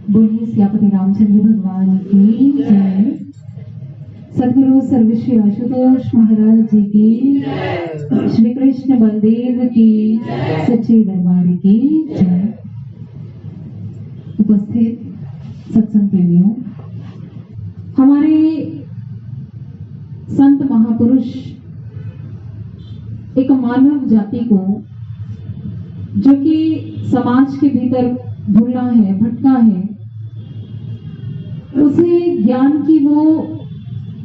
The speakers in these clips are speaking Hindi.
बोलिए सियापति रामचंद्र भगवान की जय। सदगुरु सर्वश्री आशुतोष महाराज जी की, श्री कृष्ण बलदेव की, सच्चे दरबार की जय। उपस्थित सत्संग प्रेमियों, हमारे संत महापुरुष एक मानव जाति को जो कि समाज के भीतर भूला है, भटका है, उसे ज्ञान की वो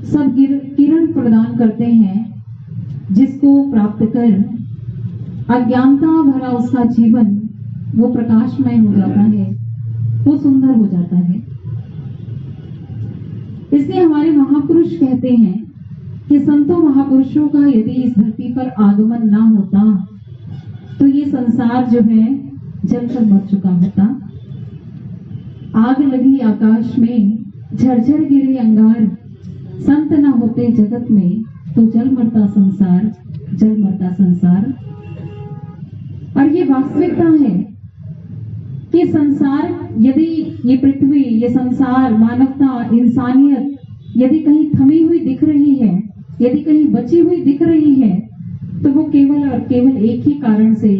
सब किरण प्रदान करते हैं, जिसको प्राप्त कर अज्ञानता भरा उसका जीवन वो प्रकाशमय हो जाता है, वो सुंदर हो जाता है। इसलिए हमारे महापुरुष कहते हैं कि संतों महापुरुषों का यदि इस धरती पर आगमन ना होता तो ये संसार जो है जलकर मर चुका होता। आग लगी आकाश में, झरझर गिरे अंगार, संत न होते जगत में तो जल मरता संसार, जल मरता संसार। और ये वास्तविकता है कि संसार, यदि ये पृथ्वी, ये संसार, मानवता, इंसानियत यदि कहीं थमी हुई दिख रही है, यदि कहीं बची हुई दिख रही है, तो वो केवल और केवल एक ही कारण से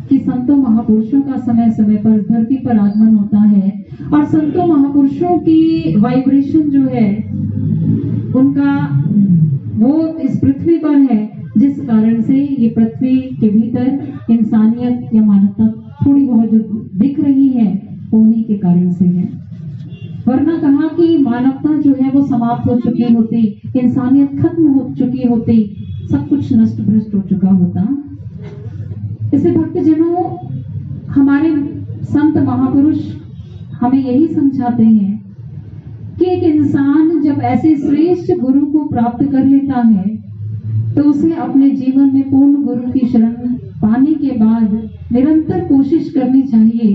कि संतों महापुरुषों का समय समय पर धरती पर आगमन होता है। और संतों महापुरुषों की वाइब्रेशन जो है उनका, वो इस पृथ्वी पर है, जिस कारण से ये पृथ्वी के भीतर इंसानियत या मानवता थोड़ी बहुत जो दिख रही है वो उन्हीं के कारण से है। वरना कहा कि मानवता जो है वो समाप्त हो चुकी होती, इंसानियत खत्म हो चुकी होती, सब कुछ नष्ट भ्रष्ट हो चुका होता। इसे भक्तजनों, हमारे संत महापुरुष हमें यही समझाते हैं कि एक इंसान जब ऐसे श्रेष्ठ गुरु को प्राप्त कर लेता है तो उसे अपने जीवन में पूर्ण गुरु की शरण पाने के बाद निरंतर कोशिश करनी चाहिए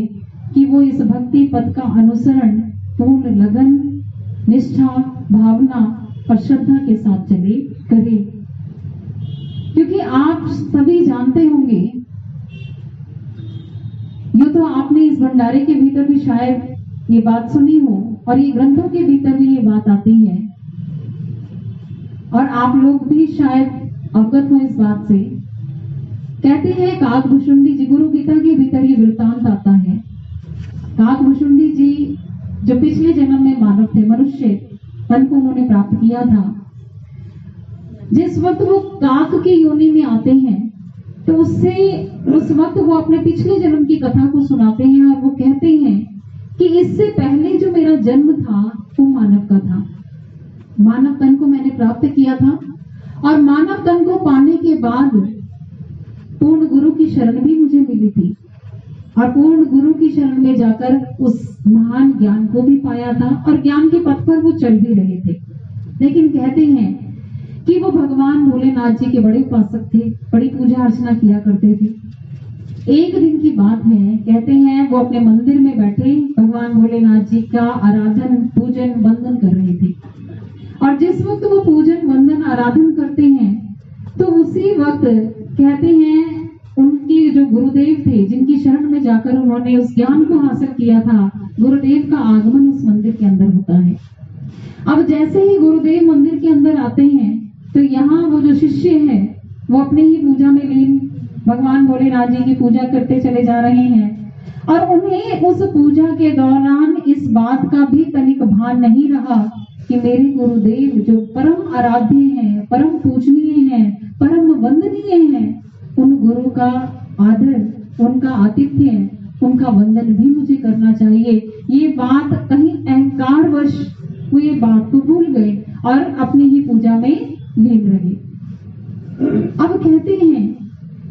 कि वो इस भक्ति पथ का अनुसरण पूर्ण लगन, निष्ठा, भावना और श्रद्धा के साथ चले करे। क्योंकि आप सभी जानते होंगे, यूं तो आपने इस भंडारे के भीतर भी शायद ये बात सुनी हो और ये ग्रंथों के भीतर भी ये बात आती है, और आप लोग भी शायद अवगत हो इस बात से। कहते हैं काकभुशुंडी जी, गुरु गीता के भीतर ये वृत्तांत आता है। काकभुशुंडी जी जो पिछले जन्म में मानव थे, मनुष्य तन को उन्होंने प्राप्त किया था, जिस वक्त वो काक की योनि में आते हैं तो उस वक्त वो अपने पिछले जन्म की कथा को सुनाते हैं और वो कहते हैं कि इससे पहले जो मेरा जन्म था वो मानव का था, मानव तन को मैंने प्राप्त किया था, और मानव तन को पाने के बाद पूर्ण गुरु की शरण भी मुझे मिली थी, और पूर्ण गुरु की शरण में जाकर उस महान ज्ञान को भी पाया था, और ज्ञान के पथ पर वो चल भी रहे थे। लेकिन कहते हैं कि वो भगवान भोलेनाथ जी के बड़े उपासक थे, बड़ी पूजा अर्चना किया करते थे। एक दिन की बात है, कहते हैं वो अपने मंदिर में बैठे भगवान भोलेनाथ जी का आराधन, पूजन, वंदन कर रहे थे। और जिस वक्त वो पूजन, वंदन, आराधन करते हैं तो उसी वक्त कहते हैं उनके जो गुरुदेव थे, जिनकी शरण में जाकर उन्होंने उस ज्ञान को हासिल किया था, गुरुदेव का आगमन उस मंदिर के अंदर होता है। अब जैसे ही गुरुदेव मंदिर के अंदर आते हैं तो यहाँ वो जो शिष्य है वो अपने ही पूजा में लीन भगवान भोलेनाथ जी की पूजा करते चले जा रहे हैं, और उन्हें उस पूजा के दौरान इस बात का भी तनिक भान नहीं रहा कि मेरे गुरुदेव जो परम आराध्य हैं, परम पूजनीय हैं, परम वंदनीय हैं, उन गुरु का आदर, उनका आतिथ्य, उनका वंदन भी मुझे करना चाहिए। ये बात कहीं अहंकारवश वो ये बात को भूल गए और अपनी ही पूजा में लीन रहे। अब कहते हैं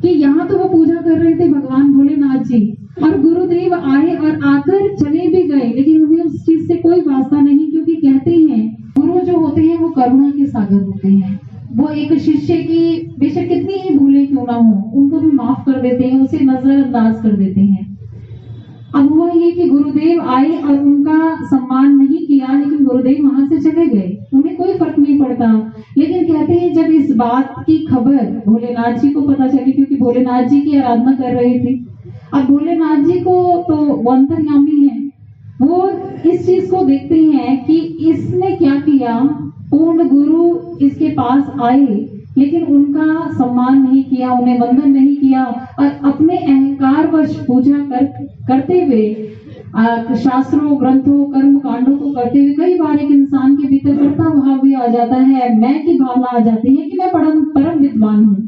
कि यहाँ तो वो पूजा कर रहे थे भगवान भोलेनाथ जी, और गुरुदेव आए और आकर चले भी गए, लेकिन उन्हें उस चीज से कोई वास्ता नहीं, क्योंकि कहते हैं गुरु जो होते हैं वो करुणा के सागर होते हैं। वो एक शिष्य की बेशक कितनी ही भूले क्यों ना हो, उनको भी माफ कर देते हैं, उसे नजरअंदाज कर देते हैं। अब हुआ ये कि गुरुदेव आए और उनका सम्मान नहीं किया, लेकिन गुरुदेव वहां से चले गए, उन्हें कोई फर्क नहीं पड़ता। लेकिन कहते हैं जब इस बात की खबर भोलेनाथ जी को पता चली, क्योंकि भोलेनाथ जी की आराधना कर रहे थे, अब भोलेनाथ जी को तो वो अंतर्यामी है, वो इस चीज को देखते हैं कि इसने क्या किया। पूर्ण गुरु इसके पास आए लेकिन उनका सम्मान नहीं किया, उन्हें वंदन नहीं किया और अपने अहंकार वश पूजा करते हुए शास्त्रों, ग्रंथों, कर्म कांडों को करते हुए कई बार एक इंसान के भीतर कर्ता भाव भी आ जाता है, मैं की भावना आ जाती है कि मैं परम विद्वान हूँ।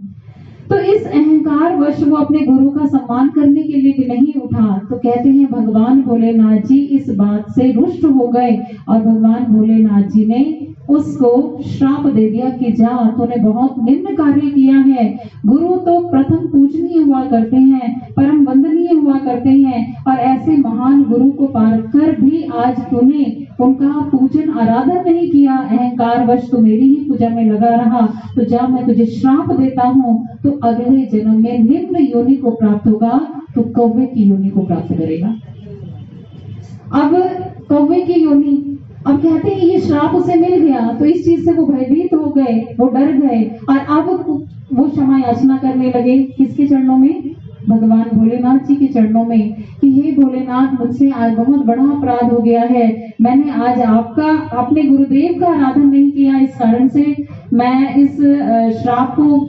तो इस अहंकार वश वो अपने गुरु का सम्मान करने के लिए भी नहीं उठा। तो कहते हैं भगवान भोलेनाथ जी इस बात से रुष्ट हो गए और भगवान भोलेनाथ जी ने उसको श्राप दे दिया कि जा, तूने बहुत निम्न कार्य किया है। गुरु तो प्रथम पूजनीय हुआ करते हैं, परम वंदनीय हुआ करते हैं और ऐसे महान गुरु को पार कर भी आज तूने उनका पूजन आराधन नहीं किया, अहंकार वश तू मेरी ही पूजा में लगा रहा। तो जा, मैं तुझे श्राप देता हूँ, तो अगले जन्म में निम्न योनि को प्राप्त होगा, तो कौवे की योनि को प्राप्त करेगा। अब कौवे की योनि, अब कहते हैं ये श्राप उसे मिल गया तो इस चीज से वो भयभीत हो गए, वो डर गए और अब वो क्षमा याचना करने लगे। किसके चरणों में? भगवान भोलेनाथ जी के चरणों में कि हे भोलेनाथ, मुझसे आज बहुत बड़ा अपराध हो गया है। मैंने आज अपने गुरुदेव का आराधन नहीं किया, इस कारण से मैं इस श्राप को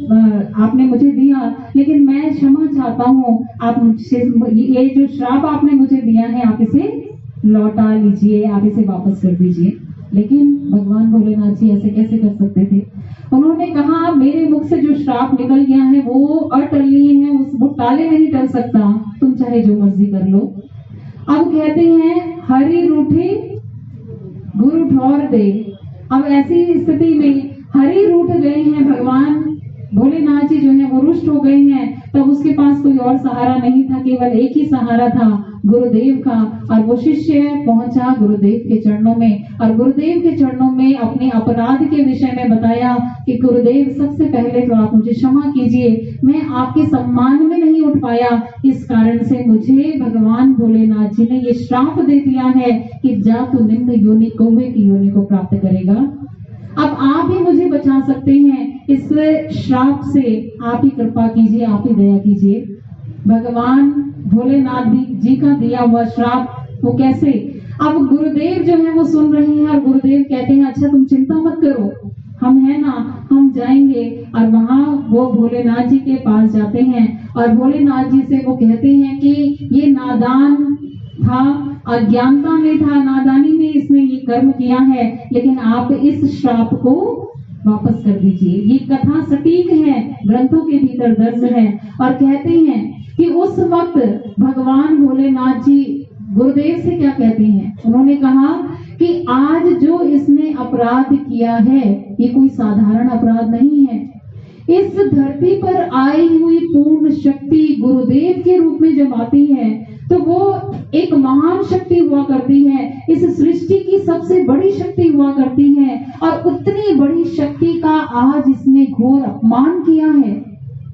आपने मुझे दिया, लेकिन मैं क्षमा चाहता हूँ। आप मुझसे ये जो श्राप आपने मुझे दिया है आप इसे लौटा लीजिए, आप इसे वापस कर दीजिए। लेकिन भगवान भोलेनाथ जी ऐसे कैसे कर सकते थे? उन्होंने कहा मेरे मुख से जो श्राप निकल गया है वो अटलीय है, वो टाले नहीं टल सकता, तुम चाहे जो मर्जी कर लो। अब कहते हैं हरि रूठे गुरु ठौर दे। अब ऐसी स्थिति में हरि रूठ गए हैं, भगवान भोलेनाथ जी जो है वो रुष्ट हो गए हैं। तब उसके पास कोई और सहारा नहीं था, केवल एक ही सहारा था, गुरुदेव का। और वो शिष्य पहुंचा गुरुदेव के चरणों में और गुरुदेव के चरणों में अपने अपराध के विषय में बताया कि गुरुदेव, सबसे पहले तो आप मुझे क्षमा कीजिए, मैं आपके सम्मान में नहीं उठ पाया, इस कारण से मुझे भगवान भोलेनाथ जी ने ये श्राप दे दिया है कि जा तू निम्न योनि कौवे की योनि को प्राप्त करेगा। अब आप ही मुझे बचा सकते हैं इस श्राप से, आप ही कृपा कीजिए, आप ही दया कीजिए। भगवान भोलेनाथ जी का दिया हुआ श्राप वो कैसे? अब गुरुदेव जो है वो सुन रहे हैं और गुरुदेव कहते हैं अच्छा तुम चिंता मत करो, हम है ना, हम जाएंगे। और वहां वो भोलेनाथ जी के पास जाते हैं और भोलेनाथ जी से वो कहते हैं कि ये नादान था, अज्ञानता में था, नादानी में इसने ये कर्म किया है, लेकिन आप इस श्राप को वापस कर दीजिए। ये कथा सटीक है, ग्रंथों के भीतर दर्ज है। और कहते हैं कि उस वक्त भगवान भोलेनाथ जी गुरुदेव से क्या कहते हैं? उन्होंने कहा कि आज जो इसने अपराध किया है ये कोई साधारण अपराध नहीं है। इस धरती पर आई हुई पूर्ण शक्ति गुरुदेव के रूप में जब आती है तो वो एक महान शक्ति हुआ करती है, इस सृष्टि की सबसे बड़ी शक्ति हुआ करती है। और उतनी बड़ी शक्ति का आज इसने घोर अपमान किया है।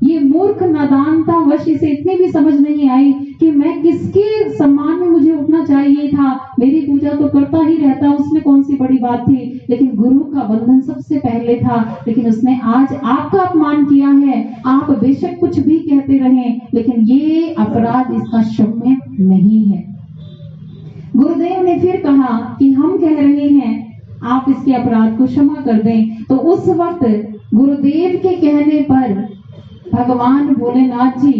ये मूर्ख नादानता वश इसे इतनी भी समझ नहीं आई कि मैं किसके सम्मान में मुझे उठना चाहिए था, मेरी पूजा तो करता ही रहता, उसमें कौन सी बड़ी बात थी, लेकिन गुरु का वंदन सबसे पहले था। लेकिन उसने आज आपका अपमान किया है, आप बेशक कुछ भी कहते रहें, लेकिन ये अपराध इसका क्षम्य नहीं है। गुरुदेव ने फिर कहा कि हम कह रहे हैं आप इसके अपराध को क्षमा कर दें। तो उस वक्त गुरुदेव के कहने पर भगवान भोलेनाथ जी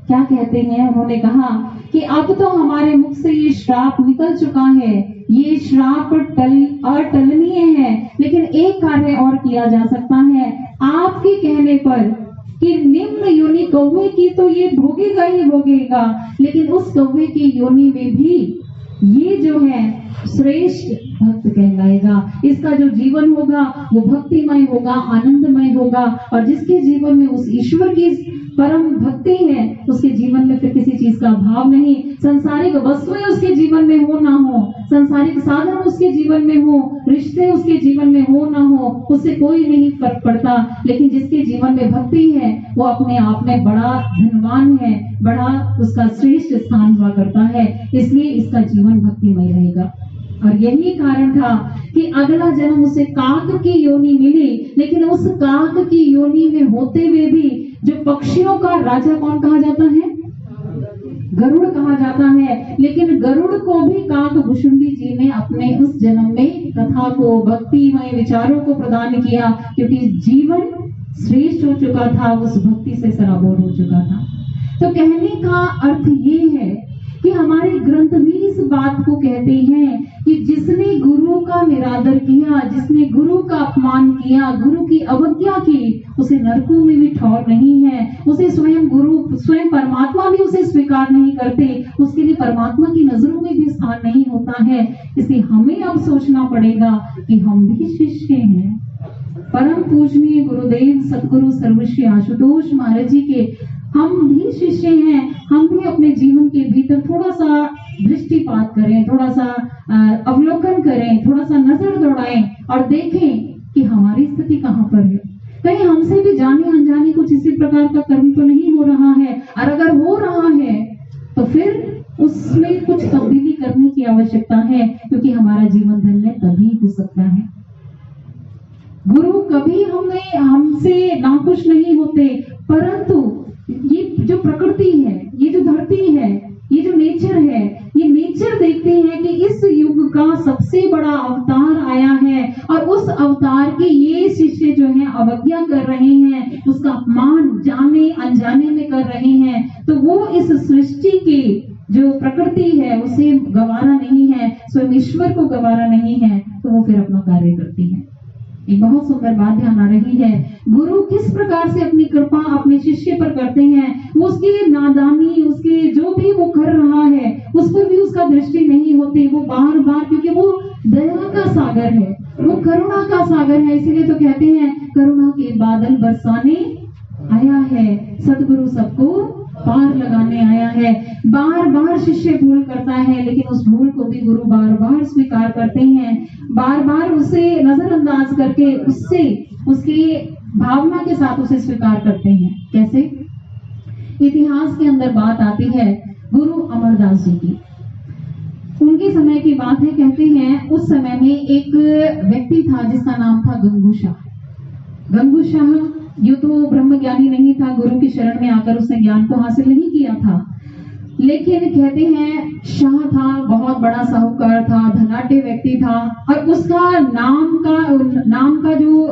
क्या कहते हैं? उन्होंने कहा कि अब तो हमारे मुख से ये श्राप निकल चुका है, ये श्राप अटलनीय है, लेकिन एक कार्य और किया जा सकता है आपके कहने पर कि निम्न योनि कौवे की तो ये भोगेगा ही भोगेगा, लेकिन उस कौवे की योनि में भी ये जो है श्रेष्ठ भक्त कहलाएगा। इसका जो जीवन होगा वो भक्तिमय होगा, आनंदमय होगा। और जिसके जीवन में उस ईश्वर की परम भक्ति है उसके जीवन में फिर किसी चीज का भाव नहीं। संसारिक वस्तुएं उसके जीवन में हो ना हो, संसारिक साधन उसके जीवन में हो, रिश्ते उसके जीवन में हो ना हो, उससे कोई नहीं फर्क पड़ता। लेकिन जिसके जीवन में भक्ति है वो अपने आप में बड़ा धनवान है, बड़ा उसका श्रेष्ठ स्थान हुआ करता है, इसलिए इसका जीवन भक्तिमय रहेगा। और यही कारण था कि अगला जन्म उसे काक की योनि मिली, लेकिन उस काक की योनि में होते हुए भी जो पक्षियों का राजा कौन कहा जाता है? गरुड़ कहा जाता है, लेकिन गरुड़ को भी काकभूषुंडी जी ने अपने उस जन्म में कथा को, भक्तिमय विचारों को प्रदान किया, क्योंकि जीवन श्रेष्ठ हो चुका था, उस भक्ति से सराबोर हो चुका था। तो कहने का अर्थ ये है कि हमारे ग्रंथ भी इस बात को कहते हैं कि जिसने गुरु का निरादर किया, जिसने गुरु का अपमान किया, गुरु की अवज्ञा की, उसे नरकों में भी ठौर नहीं है। उसे स्वयं गुरु, स्वयं परमात्मा भी उसे स्वीकार नहीं करते, उसके लिए परमात्मा की नजरों में भी स्थान नहीं होता है। इसलिए हमें अब सोचना पड़ेगा कि हम भी शिष्य हैं। परम पूजनीय गुरुदेव सतगुरु सर्वश्री आशुतोष महाराज जी के हम भी शिष्य हैं। हम भी अपने जीवन के भीतर थोड़ा सा दृष्टिपात करें, थोड़ा सा अवलोकन करें, थोड़ा सा नजर दौड़ाएं और देखें कि हमारी स्थिति कहाँ पर है। कहीं हमसे भी जाने अनजाने कुछ इसी प्रकार का कर्म तो नहीं हो रहा है, और अगर हो रहा है तो फिर उसमें कुछ तब्दीली करने की आवश्यकता है, क्योंकि हमारा जीवन धन्य तभी हो सकता है। गुरु कभी हमसे नाखुश नहीं होते, परंतु ये जो प्रकृति है, ये जो धरती है, ये जो नेचर है, ये नेचर देखते हैं कि इस युग का सबसे बड़ा अवतार आया है और उस अवतार के ये शिष्य जो हैं अवज्ञा कर रहे हैं, उसका अपमान जाने अनजाने में कर रहे हैं। तो वो इस सृष्टि की जो प्रकृति है उसे गवारा नहीं है, स्वयं ईश्वर को गवारा नहीं है, तो वो फिर अपना कार्य करती है। एक बहुत सुंदर बात ध्यान आ रही है, गुरु किस प्रकार से अपनी कृपा अपने शिष्य पर करते हैं। वो उसकी नादानी, उसके जो भी वो कर रहा है उस पर भी उसका दृष्टि नहीं होती। वो बार बार, क्योंकि वो दया का सागर है, वो करुणा का सागर है, इसीलिए तो कहते हैं करुणा के बादल बरसाने आया है, सतगुरु सबको पार लगाने आया है। बार बार शिष्य भूल करता है, लेकिन उस भूल को भी गुरु बार बार स्वीकार करते हैं, बार बार उसे नजरअंदाज करके उससे उसकी भावना के साथ उसे स्वीकार करते हैं। कैसे? इतिहास के अंदर बात आती है गुरु अमरदास जी की। उनके समय की बात है, कहते हैं उस समय में एक व्यक्ति था जिसका नाम था गंगू शाह। गंगू शाह यूं तो ब्रह्म ज्ञानी नहीं था, गुरु की शरण में आकर उसने ज्ञान को हासिल नहीं किया था, लेकिन कहते हैं शाह था, बहुत बड़ा साहूकार था, धनाढ्य व्यक्ति था, और उसका नाम का जो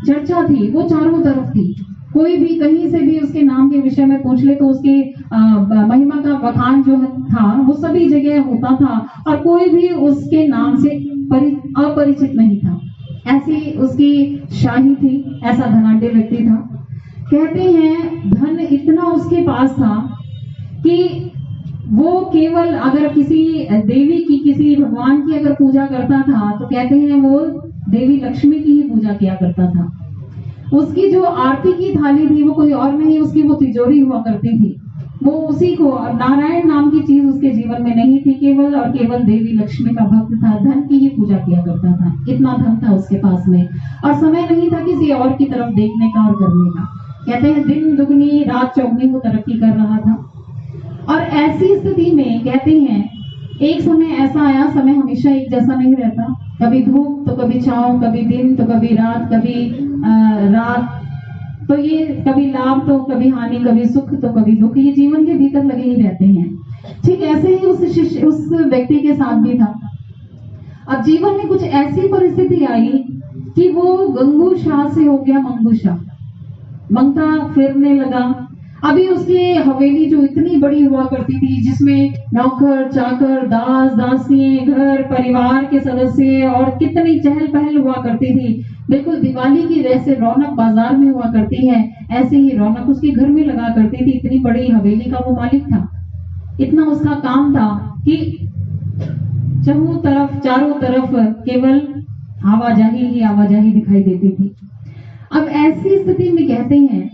चर्चा थी वो चारों तरफ थी। कोई भी कहीं से भी उसके नाम के विषय में पूछ ले तो उसके महिमा का बखान जो था वो सभी जगह होता था, और कोई भी उसके नाम से अपरिचित नहीं था। ऐसी उसकी शाही थी, ऐसा धनाढ्य व्यक्ति था। कहते हैं धन इतना उसके पास था कि वो केवल अगर किसी देवी की, किसी भगवान की अगर पूजा करता था तो कहते हैं वो देवी लक्ष्मी की ही पूजा किया करता था। उसकी जो आरती की थाली थी वो कोई और नहीं, उसकी वो तिजोरी हुआ करती थी, वो उसी को, नारायण नाम की चीज उसके जीवन में नहीं थी, केवल और केवल देवी लक्ष्मी का भक्त था, धन की ही पूजा किया करता था। इतना धन था उसके पास में, और समय नहीं था किसी और की तरफ देखने का और करने का। कहते हैं दिन दुगनी रात चौगनी वो तरक्की कर रहा था। और ऐसी स्थिति में कहते हैं एक समय ऐसा आया, समय हमेशा एक जैसा नहीं रहता, कभी धूप तो कभी छांव, कभी दिन तो कभी रात, कभी रात, तो ये कभी लाभ तो कभी हानि, कभी सुख तो कभी दुख, ये जीवन के भीतर लगे ही रहते हैं। ठीक ऐसे ही उस व्यक्ति के साथ भी था। अब जीवन में कुछ ऐसी परिस्थिति आई कि वो गंगू शाह से हो गया मंगू शाह, मंगता फिरने लगा। अभी उसकी हवेली जो इतनी बड़ी हुआ करती थी, जिसमें नौकर चाकर, दास दासियां, घर परिवार के सदस्य और कितनी चहल पहल हुआ करती थी, बिल्कुल दिवाली की जैसे रौनक बाजार में हुआ करती है, ऐसे ही रौनक उसके घर में लगा करती थी। इतनी बड़ी हवेली का वो मालिक था, इतना उसका काम था कि चारों तरफ केवल आवाजाही ही आवाजाही दिखाई देती थी। अब ऐसी स्थिति में कहते हैं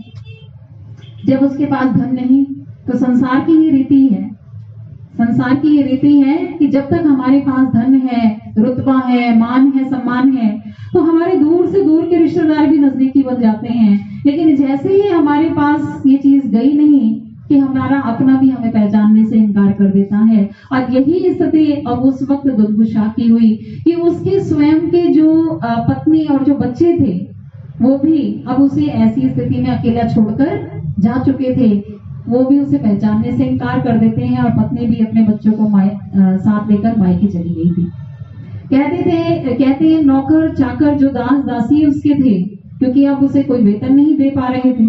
जब उसके पास धन नहीं, तो संसार की ही रीति है, संसार की ये रीति है कि जब तक हमारे पास धन है, रुतबा है, मान है, सम्मान है, तो हमारे दूर से दूर के रिश्तेदार भी नजदीकी बन जाते हैं। लेकिन जैसे ही हमारे पास ये चीज गई नहीं कि हमारा अपना भी हमें पहचानने से इनकार कर देता है। और यही स्थिति अब उस वक्त गंगू शाह की हुई कि उसके स्वयं के जो पत्नी और जो बच्चे थे वो भी अब उसे ऐसी स्थिति में अकेला छोड़कर जा चुके थे। वो भी उसे पहचानने से इनकार कर देते हैं और पत्नी भी अपने बच्चों को साथ लेकर मायके चली गई थी। कहते हैं नौकर चाकर जो दास दासी उसके थे, क्योंकि अब उसे कोई वेतन नहीं दे पा रहे थे,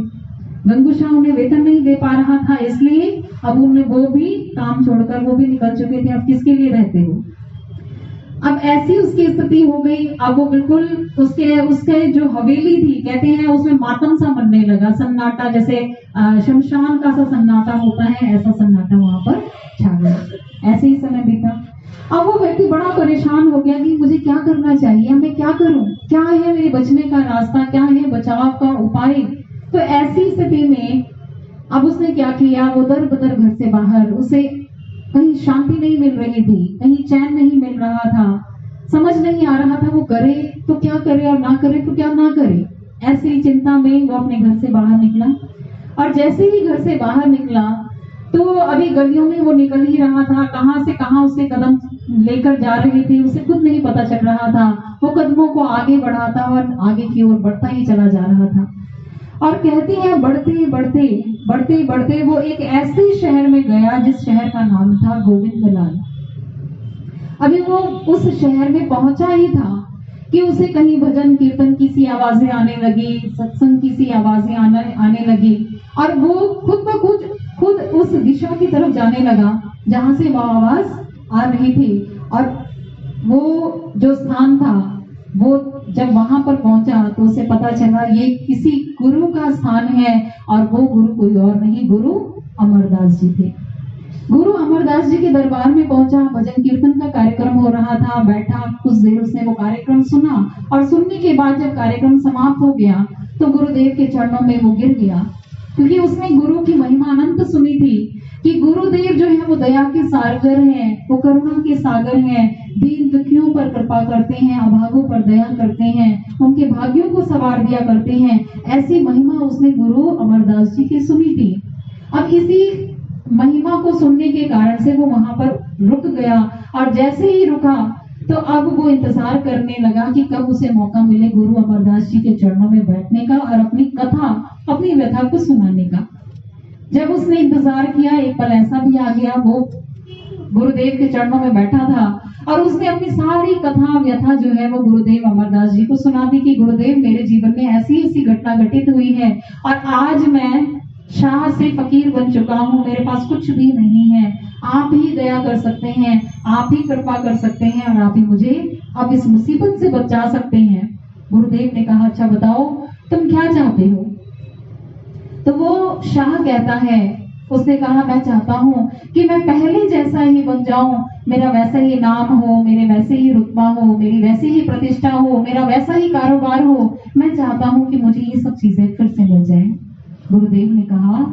गंगू शाह उन्हें वेतन नहीं दे पा रहा था, इसलिए अब उन्हें वो भी काम छोड़कर वो भी निकल चुके थे। अब किसके लिए रहते हो? अब ऐसी उसकी स्थिति हो गई। अब वो बिल्कुल उसके जो हवेली थी, कहते हैं उसमें मातम सा बनने लगा, सन्नाटा, जैसे शमशान का सा सन्नाटा होता है, ऐसा सन्नाटा वहां पर छा गया। ऐसे ही समय बीता। अब वो व्यक्ति बड़ा परेशान हो गया कि मुझे क्या करना चाहिए, मैं क्या करूं, क्या है मेरे बचने का रास्ता, क्या है बचाव का उपाय। तो ऐसी स्थिति में अब उसने क्या किया, वो दर बदर घर से बाहर, उसे कहीं शांति नहीं मिल रही थी, कहीं चैन नहीं मिल रहा था, समझ नहीं आ रहा था वो करे तो क्या करे और ना करे तो क्या ना करे। ऐसी चिंता में वो अपने घर से बाहर निकला, और जैसे ही घर से बाहर निकला तो अभी गलियों में वो निकल ही रहा था, कहां से कहां उसके कदम लेकर जा रहे थे उसे खुद नहीं पता चल रहा था। वो कदमों को आगे बढ़ाता और आगे की ओर बढ़ता ही चला जा रहा था। और कहती है बढ़ते बढ़ते बढ़ते बढ़ते वो एक ऐसे शहर में गया जिस शहर का नाम था गोविंदलाल। अभी वो उस शहर में पहुंचा ही था कि उसे कहीं भजन कीर्तन की सी आवाजें आने लगी, सत्संग की सी आवाजें आने लगी, और वो खुद उस दिशा की तरफ जाने लगा जहां से वो आवाज आ रही थी। और वो जो स्थान था, वो जब वहां पर पहुंचा तो उसे पता चला ये किसी गुरु का स्थान है, और वो गुरु कोई और नहीं, गुरु अमरदास जी थे। गुरु अमरदास जी के दरबार में पहुंचा, भजन कीर्तन का कार्यक्रम हो रहा था, बैठा कुछ देर उसने वो कार्यक्रम सुना, और सुनने के बाद जब कार्यक्रम समाप्त हो गया तो गुरुदेव के चरणों में वो गिर गया, क्योंकि उसने गुरु की महिमा अनंत सुनी थी कि गुरुदेव जो है वो दया के सागर हैं, वो करुणा के सागर हैं, दीन दुखियों पर कृपा करते हैं, अभागों पर दया करते हैं, उनके भाग्यों को सवार दिया करते हैं। ऐसी महिमा उसने गुरु अमरदास जी की सुनी थी। अब इसी महिमा को सुनने के कारण से वो वहां पर रुक गया, और जैसे ही रुका तो अब वो इंतजार करने लगा कि कब उसे मौका मिले गुरु अमरदास जी के चरणों में बैठने का और अपनी कथा, अपनी व्यथा को सुनाने का। जब उसने इंतजार किया, एक पल ऐसा भी आ गया, वो गुरुदेव के चरणों में बैठा था और उसने अपनी सारी कथा व्यथा जो है वो गुरुदेव अमरदास जी को सुना दी कि गुरुदेव मेरे जीवन में ऐसी ऐसी घटना घटित हुई है, और आज मैं शाह से फकीर बन चुका हूँ, मेरे पास कुछ भी नहीं है, आप ही दया कर सकते हैं, आप ही कृपा कर सकते हैं, और आप ही मुझे अब इस मुसीबत से बचा सकते हैं। गुरुदेव ने कहा अच्छा बताओ तुम क्या चाहते हो? तो वो शाह कहता है, उसने कहा मैं चाहता हूँ कि मैं पहले जैसा ही बन जाऊं, मेरा वैसा ही नाम हो, मेरे वैसे ही रुतबा हो, मेरी वैसी ही प्रतिष्ठा हो, मेरा वैसा ही कारोबार हो, मैं चाहता हूँ कि मुझे ये सब चीजें फिर से मिल जाए। गुरुदेव ने कहा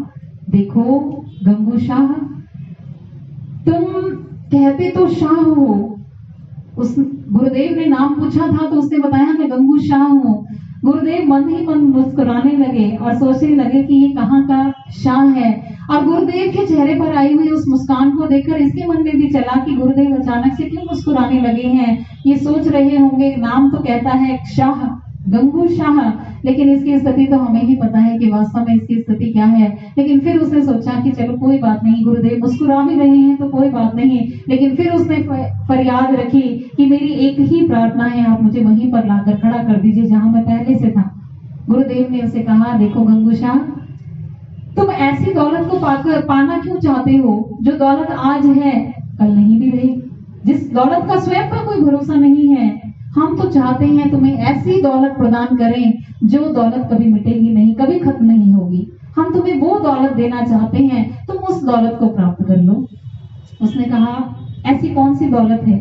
देखो गंगू शाह, तुम कहते तो शाह हो, उस गुरुदेव ने नाम पूछा था तो उसने बताया मैं गंगू शाह हूँ। गुरुदेव मन ही मन मुस्कुराने लगे और सोचने लगे कि ये कहाँ का शाह है, और गुरुदेव के चेहरे पर आई हुई उस मुस्कान को देखकर इसके मन में भी चला कि गुरुदेव अचानक से क्यों मुस्कुराने लगे हैं। ये सोच रहे होंगे नाम तो कहता है शाह, गंगू शाह, लेकिन इसकी स्थिति तो हमें ही पता है कि वास्तव में इसकी स्थिति क्या है। लेकिन फिर उसने सोचा कि चलो कोई बात नहीं, गुरुदेव मुस्कुरा भी रहे हैं तो कोई बात नहीं। लेकिन फिर उसने फरियाद रखी कि मेरी एक ही प्रार्थना है, आप मुझे वहीं पर लाकर खड़ा कर दीजिए जहां मैं पहले से था। गुरुदेव ने उसे कहा देखो गंगू शाह, तुम ऐसी दौलत को पाना क्यों चाहते हो जो दौलत आज है कल नहीं भी रही, जिस दौलत का स्वयं पर कोई भरोसा नहीं है। हम तो चाहते हैं तुम्हें ऐसी दौलत प्रदान करें जो दौलत कभी मिटेगी नहीं, कभी खत्म नहीं होगी। हम तुम्हें वो दौलत देना चाहते हैं, तुम उस दौलत को प्राप्त कर लो। उसने कहा ऐसी कौन सी दौलत है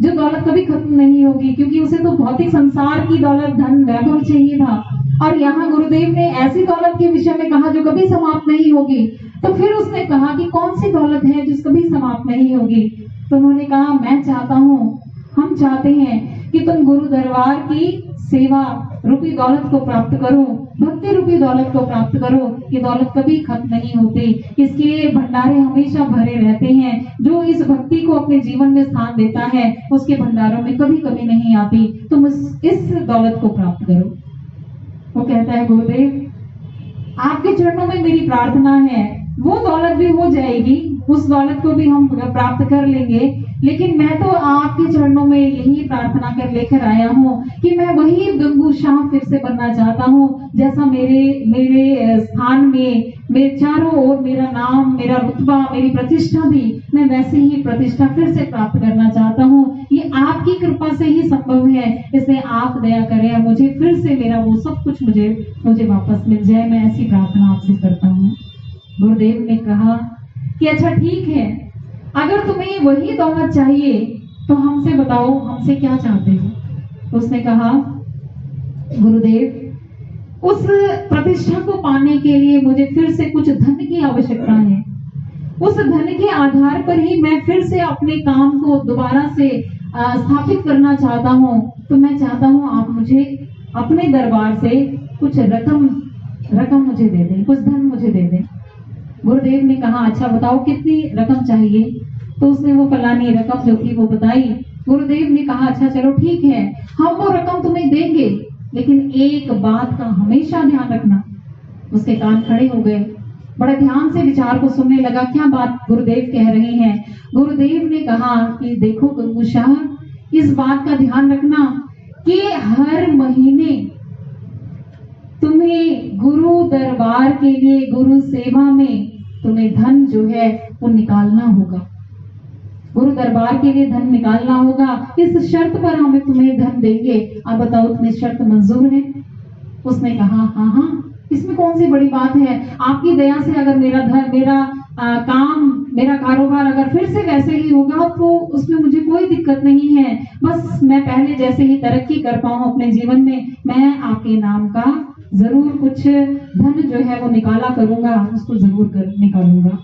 जो दौलत कभी खत्म नहीं होगी, क्योंकि उसे तो भौतिक संसार की दौलत, धन वैभव चाहिए था, और यहाँ गुरुदेव ने ऐसी दौलत के विषय में कहा जो कभी समाप्त नहीं होगी। तो फिर उसने कहा कि कौन सी दौलत है जो कभी समाप्त नहीं होगी? तो उन्होंने कहा मैं चाहता हूँ, हम चाहते हैं कि तुम गुरु दरबार की सेवा रूपी दौलत को प्राप्त करो, भक्ति रूपी दौलत को प्राप्त करो। ये दौलत कभी खत्म नहीं होती, इसके भंडारे हमेशा भरे रहते हैं। जो इस भक्ति को अपने जीवन में स्थान देता है उसके भंडारों में कभी कमी नहीं आती। तुम इस दौलत को प्राप्त करो। वो कहता है गुरुदेव आपके चरणों में मेरी प्रार्थना है वो दौलत भी हो जाएगी, उस दौलत को भी हम प्राप्त कर लेंगे, लेकिन मैं तो आपके चरणों में यही प्रार्थना कर लेकर आया हूँ कि मैं वही गंगू शाह फिर से बनना चाहता हूँ, जैसा मेरे स्थान में मेरे चारों ओर मेरा नाम, मेरा रुतबा, मेरी प्रतिष्ठा भी, मैं वैसे ही प्रतिष्ठा फिर से प्राप्त करना चाहता हूँ। ये आपकी कृपा से ही संभव है, इसलिए आप दया करें, मुझे फिर से मेरा वो सब कुछ मुझे वापस मिल जाए। मैं ऐसी प्रार्थना आपसे करता हूँ। गुरुदेव ने कहा कि अच्छा ठीक है, अगर तुम्हें वही दौलत चाहिए तो हमसे बताओ, हमसे क्या चाहते हो? तो उसने कहा, गुरुदेव, उस प्रतिष्ठा को पाने के लिए मुझे फिर से कुछ धन की आवश्यकता है। उस धन के आधार पर ही मैं फिर से अपने काम को दोबारा से स्थापित करना चाहता हूँ। तो मैं चाहता हूँ आप मुझे अपने दरबार से कुछ रकम मुझे दे दें, कुछ धन मुझे दे दें। गुरुदेव ने कहा, अच्छा बताओ कितनी रकम चाहिए? तो उसने वो फलानी रकम जो थी वो बताई। गुरुदेव ने कहा, अच्छा चलो ठीक है, हम वो रकम तुम्हें देंगे, लेकिन एक बात का हमेशा ध्यान रखना। उसके कान खड़े हो गए, बड़ा ध्यान से विचार को सुनने लगा, क्या बात गुरुदेव कह रहे हैं। गुरुदेव ने कहा कि देखो गंगू शाह, इस बात का ध्यान रखना कि हर महीने तुम्हें गुरु दरबार के लिए, गुरु सेवा में तुम्हें धन जो है वो निकालना होगा। गुरु दरबार के लिए धन निकालना होगा, इस शर्त पर हम तुम्हें धन देंगे। आप बताओ तुम्हें शर्त मंजूर है? उसने कहा, हाँ हाँ, इसमें कौन सी बड़ी बात है। आपकी दया से अगर मेरा धन, मेरा कारोबार अगर फिर से वैसे ही होगा तो उसमें मुझे कोई दिक्कत नहीं है। बस मैं पहले जैसे ही तरक्की कर पाऊं अपने जीवन में, मैं आपके नाम का जरूर कुछ धन जो है वो निकाला करूंगा, उसको जरूर निकालूंगा।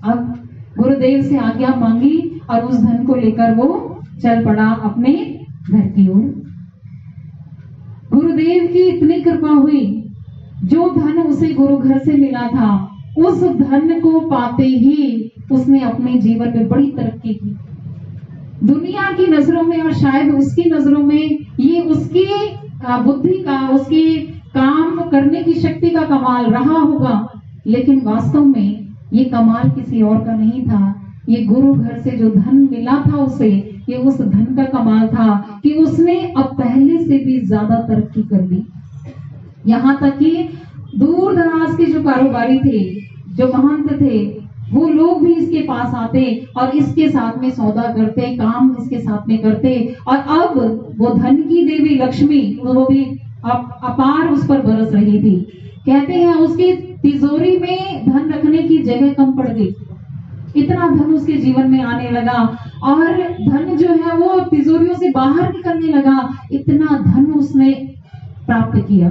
अब गुरुदेव से आज्ञा मांगी और उस धन को लेकर वो चल पड़ा अपने घर की ओर। गुरुदेव की इतनी कृपा हुई, जो धन उसे गुरु घर से मिला था, उस धन को पाते ही उसने अपने जीवन में बड़ी तरक्की की। दुनिया की नजरों में और शायद उसकी नजरों में ये उसकी बुद्धि का, उसकी काम करने की शक्ति का कमाल रहा होगा, लेकिन वास्तव में ये कमाल किसी और का नहीं था। ये गुरु घर से जो धन मिला था उसे, ये उस धन का कमाल था कि उसने अब पहले से भी ज्यादा तरक्की कर ली। यहाँ तक कि दूर दराज के जो कारोबारी थे, जो महंत थे, वो लोग भी इसके पास आते और इसके साथ में सौदा करते, काम इसके साथ में करते। और अब वो धन की देवी लक्ष्मी, वो भी अपार उस पर बरस रही थी। कहते हैं उसकी तिजोरी में धन रखने की जगह कम पड़ गई, इतना धन उसके जीवन में आने लगा और धन जो है वो तिजोरियों से बाहर निकलने लगा। इतना धन उसने प्राप्त किया।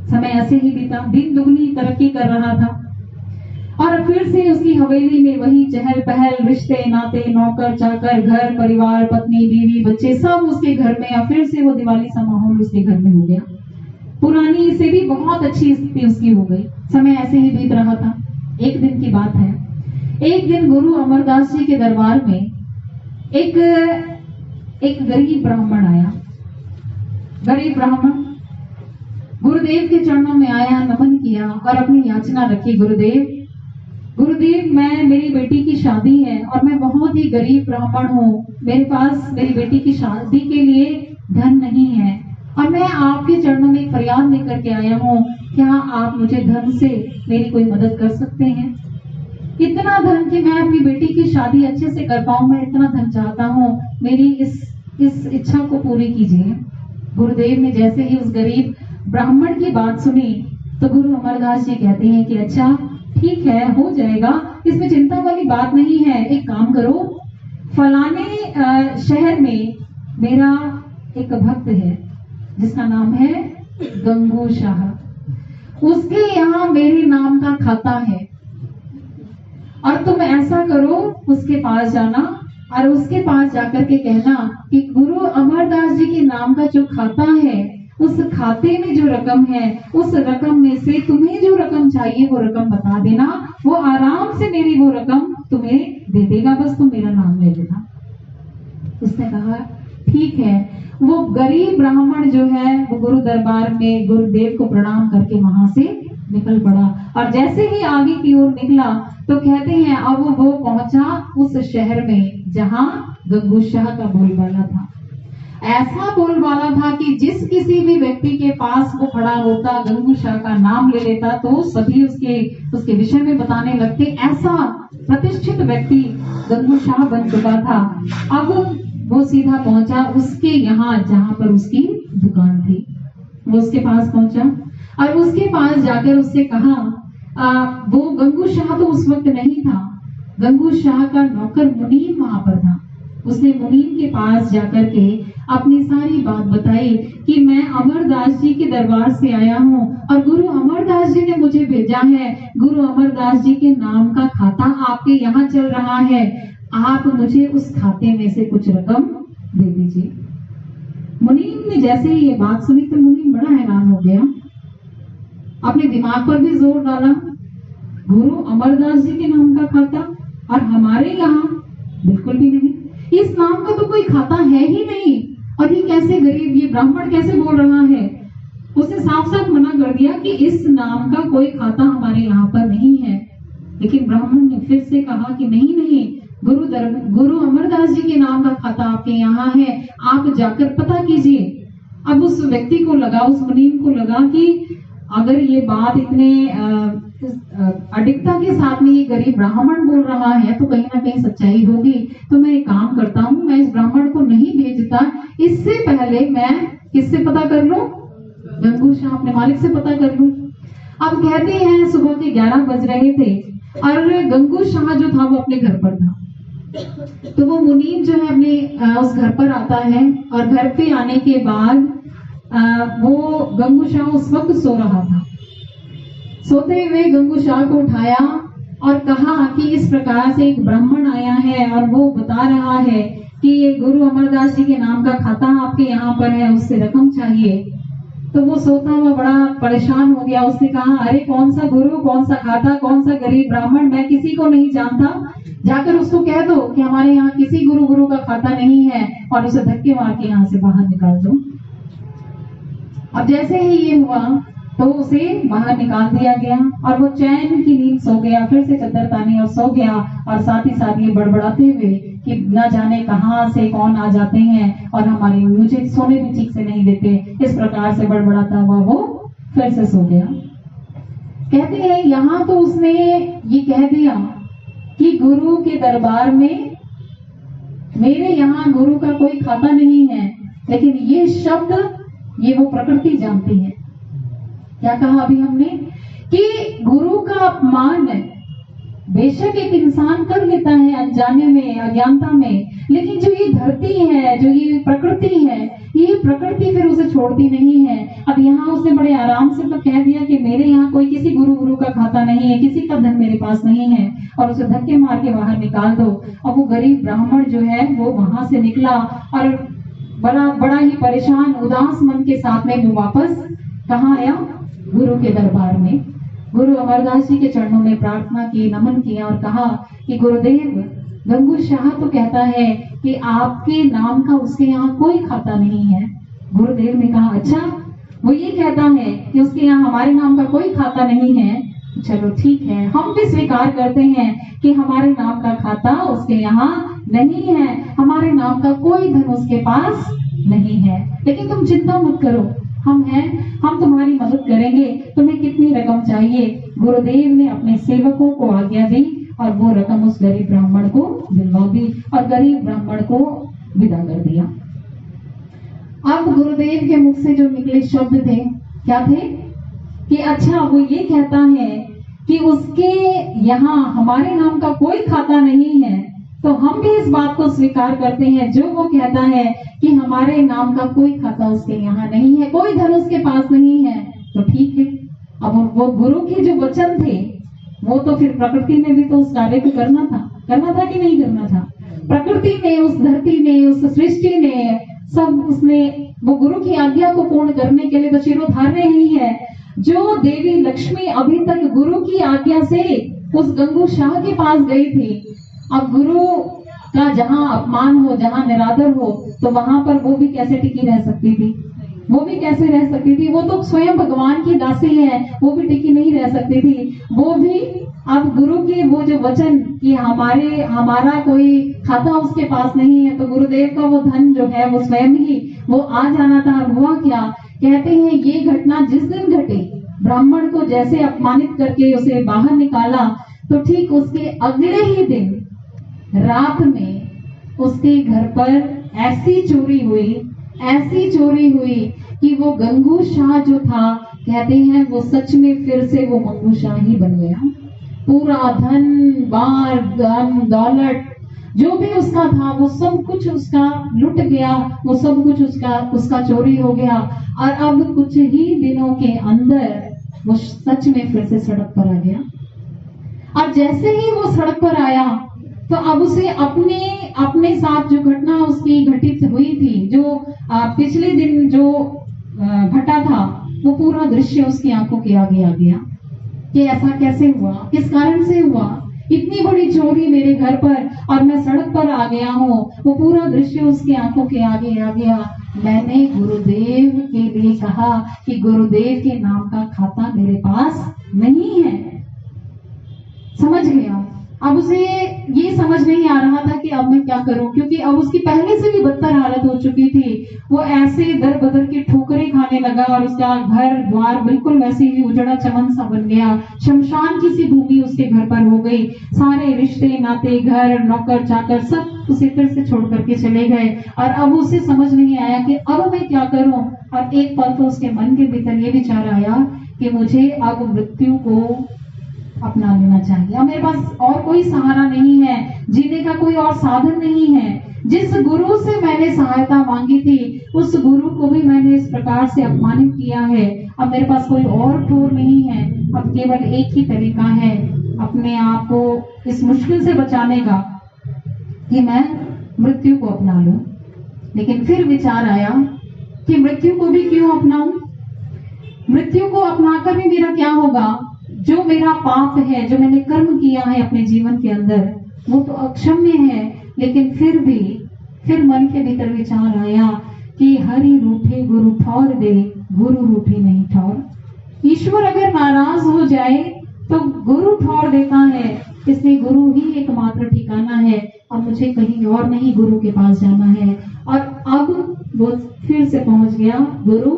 समय ऐसे ही बीता, दिन दुगनी तरक्की कर रहा था और फिर से उसकी हवेली में वही चहल पहल, रिश्ते नाते, नौकर चाकर, घर परिवार, पत्नी बीवी बच्चे सब उसके घर में। और फिर से वो दिवाली सा माहौल उसके घर में हो गया। पुरानी से भी बहुत अच्छी स्थिति उसकी हो गई। समय ऐसे ही बीत रहा था। एक दिन की बात है, एक दिन गुरु अमरदास जी के दरबार में एक गरीब ब्राह्मण आया। गरीब ब्राह्मण गुरुदेव के चरणों में आया, नमन किया और अपनी याचना रखी। गुरुदेव, मेरी बेटी की शादी है और मैं बहुत ही गरीब ब्राह्मण हूँ। मेरे पास मेरी बेटी की शादी के लिए धन नहीं है और मैं आपके चरणों में एक फरियाद लेकर के आया हूँ। क्या आप मुझे धन से मेरी कोई मदद कर सकते हैं? इतना धन कि मैं अपनी बेटी की शादी अच्छे से कर पाऊं, मैं इतना धन चाहता हूँ। मेरी इस इच्छा को पूरी कीजिए। गुरुदेव ने जैसे ही उस गरीब ब्राह्मण की बात सुनी तो गुरु अमरदास जी कहते हैं कि अच्छा ठीक है, हो जाएगा, इसमें चिंता वाली बात नहीं है। एक काम करो, फलाने शहर में मेरा एक भक्त है जिसका नाम है गंगू शाह, उसके यहाँ मेरे नाम का खाता है और तुम ऐसा करो, उसके पास जाना और उसके पास जाकर के कहना कि गुरु अमरदास जी के नाम का जो खाता है, उस खाते में जो रकम है, उस रकम में से तुम्हें जो रकम चाहिए वो रकम बता देना, वो आराम से मेरी वो रकम तुम्हें दे देगा, बस तुम मेरा नाम ले लेना। उसने कहा ठीक है। वो गरीब ब्राह्मण जो है वो गुरु दरबार में गुरुदेव को प्रणाम करके वहां से निकल पड़ा। और जैसे ही आगे की ओर निकला तो कहते हैं अब वो पहुंचा उस शहर में जहां गंगू शाह का बोलबाला था। ऐसा बोलबाला था कि जिस किसी भी व्यक्ति के पास वो खड़ा होता, गंगू शाह का नाम ले लेता तो सभी उसके विषय में बताने लगते। ऐसा प्रतिष्ठित व्यक्ति गंगू शाह बन चुका था। अब वो सीधा पहुंचा उसके यहाँ जहां पर उसकी दुकान थी। वो उसके पास पहुंचा और उसके पास जाकर उससे कहा, वो गंगू शाह तो उस वक्त नहीं था, गंगू शाह का नौकर मुनीम वहां पर था। उसने मुनीम के पास जाकर के अपनी सारी बात बताई कि मैं अमरदास जी के दरबार से आया हूँ और गुरु अमरदास जी ने मुझे भेजा है। गुरु अमरदास जी के नाम का खाता आपके यहाँ चल रहा है, आप मुझे उस खाते में से कुछ रकम दे दीजिए। मुनीम ने जैसे ही ये बात सुनी तो मुनीम बड़ा हैरान हो गया, अपने दिमाग पर भी जोर डाला। गुरु अमरदास जी के नाम का खाता और हमारे यहाँ बिल्कुल भी नहीं, इस नाम का तो कोई खाता है ही नहीं। और ये कैसे गरीब, ये ब्राह्मण कैसे बोल रहा है। उसने साफ साफ मना कर दिया कि इस नाम का कोई खाता हमारे यहाँ पर नहीं है। लेकिन ब्राह्मण ने फिर से कहा कि नहीं नहीं, गुरु अमरदास जी के नाम का खाता आपके यहाँ है, आप जाकर पता कीजिए। अब उस व्यक्ति को लगा, उस मुनीम को लगा कि अगर ये बात इतने अडिगता के साथ में ये गरीब ब्राह्मण बोल रहा है तो कहीं ना कहीं सच्चाई होगी। तो मैं एक काम करता हूँ, मैं इस ब्राह्मण को नहीं भेजता, इससे पहले मैं किससे पता कर लूं, गंगू शाह अपने मालिक से पता कर लूं। अब कहते हैं सुबह के 11 बज रहे थे और गंगू शाह जो था वो अपने घर पर था। तो वो मुनीम जो है अपने उस घर पर आता है और घर पे आने के बाद वो गंगू शाह उस वक्त सो रहा था। सोते हुए गंगू शाह को उठाया और कहा कि इस प्रकार से एक ब्राह्मण आया है और वो बता रहा है कि ये गुरु अमरदास जी के नाम का खाता आपके यहाँ पर है, उससे रकम चाहिए। तो वो सोता हुआ बड़ा परेशान हो गया। उसने कहा, अरे कौन सा गुरु, कौन सा खाता, कौन सा गरीब ब्राह्मण, मैं किसी को नहीं जानता, जाकर उसको कह दो कि हमारे यहाँ किसी गुरु का खाता नहीं है और उसे धक्के मार के यहाँ से बाहर निकाल दो। अब जैसे ही ये हुआ तो उसे बाहर निकाल दिया गया और वो चैन की नींद सो गया। फिर से चद्दर तानी और सो गया और साथ ही साथ ये बड़बड़ाते हुए कि न जाने कहां से कौन आ जाते हैं और मुझे सोने भी ठीक से नहीं देते, इस प्रकार से बड़बड़ाता हुआ वो फिर से सो गया। कहते हैं यहाँ तो उसने ये कह दिया कि गुरु के दरबार में मेरे यहाँ गुरु का कोई खाता नहीं है, लेकिन ये शब्द ये वो प्रकृति जानती है। क्या कहा अभी हमने कि गुरु का अपमान बेशक एक इंसान कर लेता है अनजाने में, अज्ञानता में, लेकिन जो ये धरती है, जो ये प्रकृति है, ये प्रकृति फिर उसे छोड़ती नहीं है। अब यहाँ उसने बड़े आराम से तो कह दिया कि मेरे यहाँ कोई किसी गुरु का खाता नहीं है, किसी का धन मेरे पास नहीं है और उसे धक्के मार के बाहर निकाल दो। और वो गरीब ब्राह्मण जो है वो वहां से निकला और बड़ा ही परेशान उदास मन के साथ में वो वापस कहाँ आया, गुरु के दरबार में। गुरु अमरदास जी के चरणों में प्रार्थना की, नमन किया और कहा कि गुरुदेव, गंगू शाह तो कहता है कि आपके नाम का उसके यहाँ कोई खाता नहीं है। गुरुदेव ने कहा, अच्छा वो ये कहता है कि उसके यहाँ हमारे नाम का कोई खाता नहीं है, चलो ठीक है, हम भी स्वीकार करते हैं कि हमारे नाम का खाता उसके यहाँ नहीं है, हमारे नाम का कोई धन उसके पास नहीं है, लेकिन तुम चिंता मत करो, हम हैं, हम तुम्हारी मदद करेंगे, तुम्हें कितनी रकम चाहिए। गुरुदेव ने अपने सेवकों को आज्ञा दी और वो रकम उस गरीब ब्राह्मण को दिलवा दी और गरीब ब्राह्मण को विदा कर दिया। अब गुरुदेव के मुख से जो निकले शब्द थे क्या थे कि अच्छा वो ये कहता है कि उसके यहाँ हमारे नाम का कोई खाता नहीं है, तो हम भी इस बात को स्वीकार करते हैं जो वो कहता है कि हमारे नाम का कोई खाता उसके यहाँ नहीं है, कोई धन उसके पास नहीं है, तो ठीक है। अब वो गुरु के जो वचन थे वो तो फिर प्रकृति ने भी तो उस कार्य को करना था कि नहीं करना था। प्रकृति ने, उस धरती ने, उस सृष्टि ने, सब उसने वो गुरु की आज्ञा को पूर्ण करने के लिए तो शिरोधार्य ही है। जो देवी लक्ष्मी अभी तक गुरु की आज्ञा से उस गंगू शाह के पास गई थी, अब गुरु का जहाँ अपमान हो, जहाँ निरादर हो, तो वहां पर वो भी कैसे टिकी रह सकती थी, वो भी कैसे रह सकती थी? वो तो स्वयं भगवान की दासी है, वो भी टिकी नहीं रह सकती थी। वो भी अब गुरु के वो जो वचन कि हमारा कोई खाता उसके पास नहीं है, तो गुरुदेव का वो धन जो है वो स्वयं ही वो आ जाना था। और हुआ क्या, कहते हैं ये घटना जिस दिन घटी, ब्राह्मण को जैसे अपमानित करके उसे बाहर निकाला, तो ठीक उसके अगले ही दिन रात में उसके घर पर ऐसी चोरी हुई कि वो गंगू शाह जो था, कहते हैं वो सच में फिर से वो मंगू शाह ही बन गया। पूरा धन बार दौलत जो भी उसका था वो सब कुछ उसका लुट गया, वो सब कुछ उसका चोरी हो गया। और अब कुछ ही दिनों के अंदर वो सच में फिर से सड़क पर आ गया। और जैसे ही वो सड़क पर आया, तो अब उसे अपने साथ जो घटना उसकी घटित हुई थी, जो पिछले दिन जो घटा था, वो पूरा दृश्य उसकी आंखों के आगे आ गया कि ऐसा कैसे हुआ, किस कारण से हुआ, इतनी बड़ी चोरी मेरे घर पर और मैं सड़क पर आ गया हूँ। वो पूरा दृश्य उसकी आंखों के आगे आ गया। मैंने गुरुदेव के लिए कहा कि गुरुदेव के नाम का खाता मेरे पास नहीं है। समझ गया। अब उसे ये समझ नहीं आ रहा था कि अब मैं क्या करूं, क्योंकि अब उसकी पहले से भी बदतर हालत हो चुकी थी। वो ऐसे दर बदर की ठोकरें खाने लगा और उसका घर द्वार बिल्कुल वैसे ही उजड़ा चमन सा बन गया। शमशान की सी भूमि उसके घर पर हो गई। सारे रिश्ते नाते, घर, नौकर चाकर सब उसे फिर से छोड़ करके चले गए। और अब उसे समझ नहीं आया कि अब मैं क्या करूं। और एक पल तो उसके मन के भीतर ये विचार आया कि मुझे अब मृत्यु को अपना लेना चाहिए। अब मेरे पास और कोई सहारा नहीं है, जीने का कोई और साधन नहीं है। जिस गुरु से मैंने सहायता मांगी थी, उस गुरु को भी मैंने इस प्रकार से अपमानित किया है। अब मेरे पास कोई और ठोर नहीं है। अब केवल एक ही तरीका है अपने आप को इस मुश्किल से बचाने का, कि मैं मृत्यु को अपना लूं। लेकिन फिर विचार आया कि मृत्यु को भी क्यों अपनाऊं? मृत्यु को अपनाकर भी मेरा क्या होगा? जो मेरा पाप है, जो मैंने कर्म किया है अपने जीवन के अंदर, वो तो अक्षम्य है। लेकिन फिर मन के भीतर विचार आया कि हरि रूठे गुरु ठौर दे, गुरु रूठे नहीं ठौर। ईश्वर अगर नाराज हो जाए तो गुरु ठौर देता है, इसलिए गुरु ही एकमात्र ठिकाना है। और मुझे कहीं और नहीं गुरु के पास जाना है। और अब वो फिर से पहुंच गया गुरु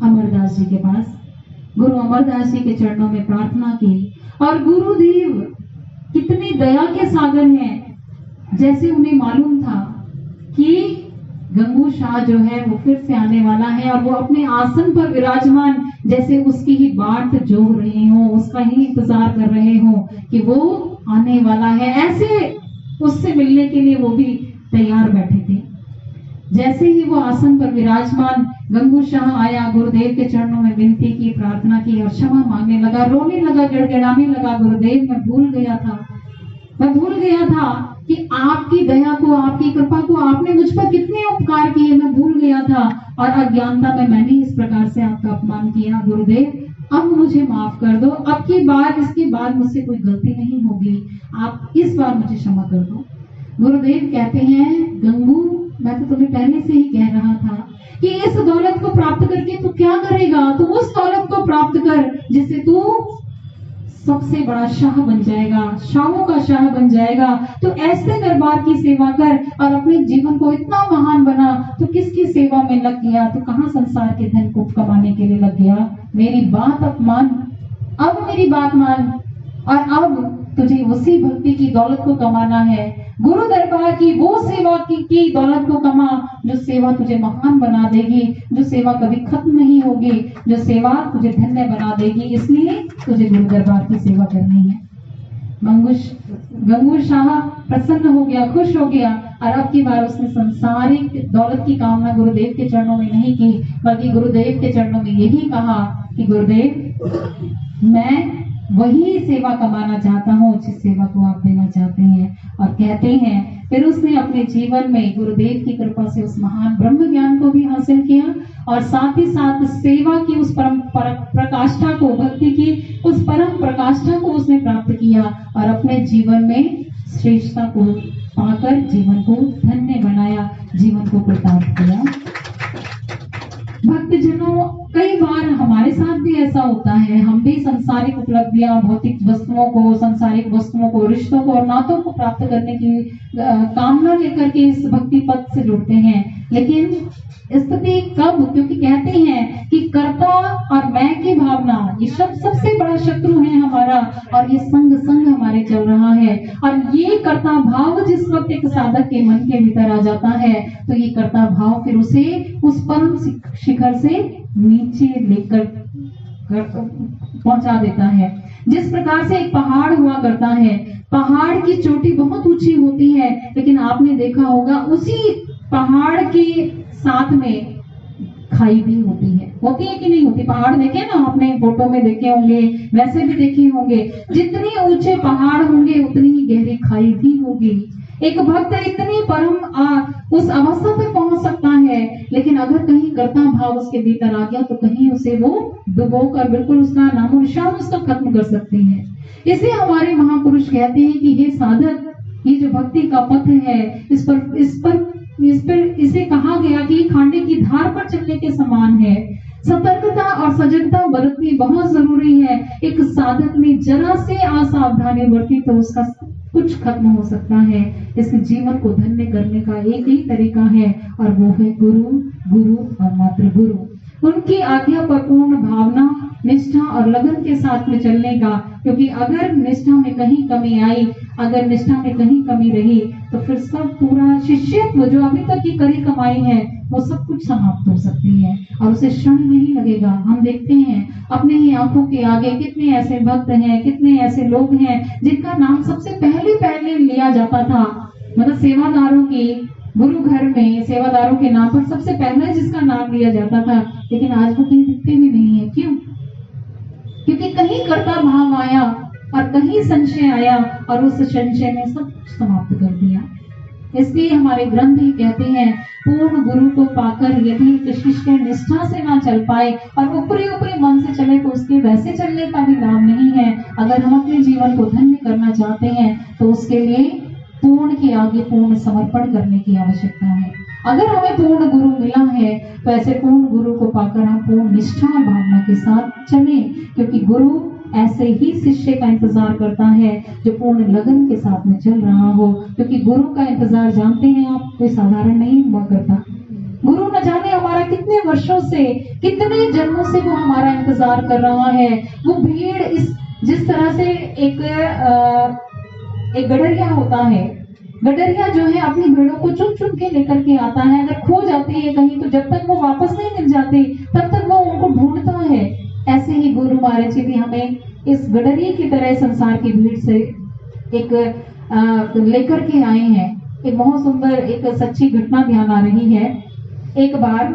अमरदास जी के पास। गुरु अमरदास जी के चरणों में प्रार्थना की। और गुरुदेव कितने दया के सागर हैं। जैसे उन्हें मालूम था कि गंगू शाह जो है वो फिर से आने वाला है, और वो अपने आसन पर विराजमान, जैसे उसकी ही बाट जोह रहे हो, उसका ही इंतजार कर रहे हो कि वो आने वाला है। ऐसे उससे मिलने के लिए वो भी तैयार बैठे थे। जैसे ही वो आसन पर विराजमान गंगू शाह आया, गुरुदेव के चरणों में विनती की, प्रार्थना की और क्षमा मांगने लगा, रोने लगा, गिड़गिड़ाने लगा। गुरुदेव, मैं भूल गया था कि आपकी दया को, आपकी कृपा को, आपने मुझ पर कितने उपकार किए, मैं भूल गया था। और अज्ञानता में मैंने इस प्रकार से आपका अपमान किया। गुरुदेव, अब मुझे माफ कर दो। अब की बार, इसके बाद मुझसे कोई गलती नहीं होगी। आप इस बार मुझे क्षमा कर दो। गुरुदेव कहते हैं, गंगू, मैं तो तुम्हें पहले से ही कह रहा था कि इस दौलत को प्राप्त करके तू क्या करेगा? तू उस दौलत को प्राप्त कर जिससे तू सबसे बड़ा शाह बन जाएगा, शाहों का शाह बन जाएगा। तो ऐसे दरबार की सेवा कर और अपने जीवन को इतना महान बना। तो किसकी सेवा में लग गया? तो कहां संसार के धन को कमाने के लिए लग गया? मेरी बात अब मान, अब मेरी बात मान। और अब तुझे उसी भक्ति की दौलत को कमाना है। गुरु दरबार की वो सेवा की दौलत को कमा, जो सेवा तुझे महान बना देगी, जो सेवा कभी खत्म नहीं होगी, जो सेवा तुझे धन्य बना देगी। इसलिए तुझे गुरु दरबार की सेवा करनी है। गंगू शाह प्रसन्न हो गया, खुश हो गया। और अब की बार उसने संसारिक दौलत की कामना गुरुदेव के चरणों में नहीं की, बल्कि गुरुदेव के चरणों में यही कहा कि गुरुदेव, मैं वही सेवा कमाना चाहता हूँ जिस सेवा को आप देना चाहते हैं। और कहते हैं फिर उसने अपने जीवन में गुरुदेव की कृपा से उस महान ब्रह्म ज्ञान को भी हासिल किया, और साथ ही साथ सेवा की उस परम प्रकाष्ठा को, भक्ति की उस परम प्रकाष्ठा को उसने प्राप्त किया, और अपने जीवन में श्रेष्ठता को पाकर जीवन को धन्य बनाया, जीवन को कृतार्थ किया। भक्तजन कई बार हमारे साथ भी ऐसा होता है, हम भी सांसारिक उपलब्धियां, भौतिक वस्तुओं को, सांसारिक वस्तुओं को, रिश्तों को और नातों को प्राप्त करने की कामना लेकर के इस भक्ति पथ से जुड़ते हैं। लेकिन स्थिति कब, क्योंकि कहते हैं कि कर्ता और मैं की भावना ये सबसे बड़ा शत्रु है हमारा, और ये संग संग हमारे चल रहा है। और ये कर्ता भाव जिस वक्त एक साधक के मन के भीतर आ जाता है, तो ये कर्ता भाव फिर उसे उस परम शिखर से नीचे लेकर पहुंचा देता है। जिस प्रकार से एक पहाड़ हुआ करता है, पहाड़ की चोटी बहुत ऊंची होती है, लेकिन आपने देखा होगा उसी पहाड़ के साथ में खाई भी होती है कि नहीं होती? पहाड़ देखे ना आपने, फोटो में देखे होंगे, वैसे भी देखे होंगे। जितने ऊंचे पहाड़ होंगे उतनी ही गहरी खाई भी होगी। एक भक्त इतनी परम उस अवस्था तक पहुंच सकता है, लेकिन अगर कहीं कर्ता भाव उसके भीतर आ गया तो कहीं उसे वो डुबोकर बिल्कुल उसका नामो निशान उसका खत्म कर सकते हैं। इसे हमारे महापुरुष कहते हैं कि ये साधक, ये जो भक्ति का पथ है, इस पर इसे कहा गया कि खांडे की धार पर चलने के समान है। सतर्कता और सजगता बरतनी बहुत जरूरी है। एक साधक ने जरा से असावधानी बरती तो उसका कुछ खत्म हो सकता है। इसके जीवन को धन्य करने का एक ही तरीका है, और वो है गुरु और मात्र गुरु। उनकी आज्ञा पर पूर्ण भावना, निष्ठा और लगन के साथ में चलने का। क्योंकि अगर निष्ठा में कहीं कमी आई, अगर निष्ठा में कहीं कमी रही, तो फिर सब पूरा शिष्यत्व जो अभी तक की करी कमाई है वो सब कुछ समाप्त हो सकती है, और उसे क्षण नहीं लगेगा। हम देखते हैं अपने ही आंखों के आगे कितने ऐसे भक्त हैं, कितने ऐसे लोग हैं जिनका नाम सबसे पहले लिया जाता था। मतलब सेवादारों की, गुरु घर में सेवादारों के नाम पर सबसे पहले जिसका नाम लिया जाता था, लेकिन आज वो कहीं दिखते भी नहीं है। क्यों? क्योंकि कहीं कर्ता भाव आया और कहीं संशय आया, और उस संशय ने सब समाप्त कर दिया। इसलिए हमारे ग्रंथ ही कहते हैं, पूर्ण गुरु को पाकर यदि एक शिष्य निष्ठा से ना चल पाए और ऊपरी मन से चले, तो उसके वैसे चलने का भी लाभ नहीं है। अगर हम अपने जीवन को धन्य करना चाहते हैं तो उसके लिए पूर्ण के आगे पूर्ण समर्पण करने की आवश्यकता है। अगर हमें पूर्ण गुरु मिला है तो ऐसे पूर्ण गुरु को पाकर हम पूर्ण निष्ठा और भावना के साथ चलें, क्योंकि गुरु ऐसे ही शिष्य का इंतजार करता है जो पूर्ण लगन के साथ में चल रहा हो। क्योंकि गुरु का इंतजार जानते हैं आप, कोई साधारण नहीं हुआ करता। गुरु न जाने हमारा कितने वर्षों से, कितने जन्मों से वो हमारा इंतजार कर रहा है। वो भीड़ जिस तरह से एक गडरिया होता है, गडरिया जो है अपनी भेड़ों को चुन चुन के लेकर के आता है। अगर खो जाती है कहीं तो जब तक वो वापस नहीं मिल जाती तब तक वो उनको ढूंढता है। ऐसे ही गुरु महाराज जी भी हमें इस गडरिये की तरह संसार की भीड़ से एक लेकर के आए हैं। एक बहुत सुंदर एक सच्ची घटना ध्यान आ रही है। एक बार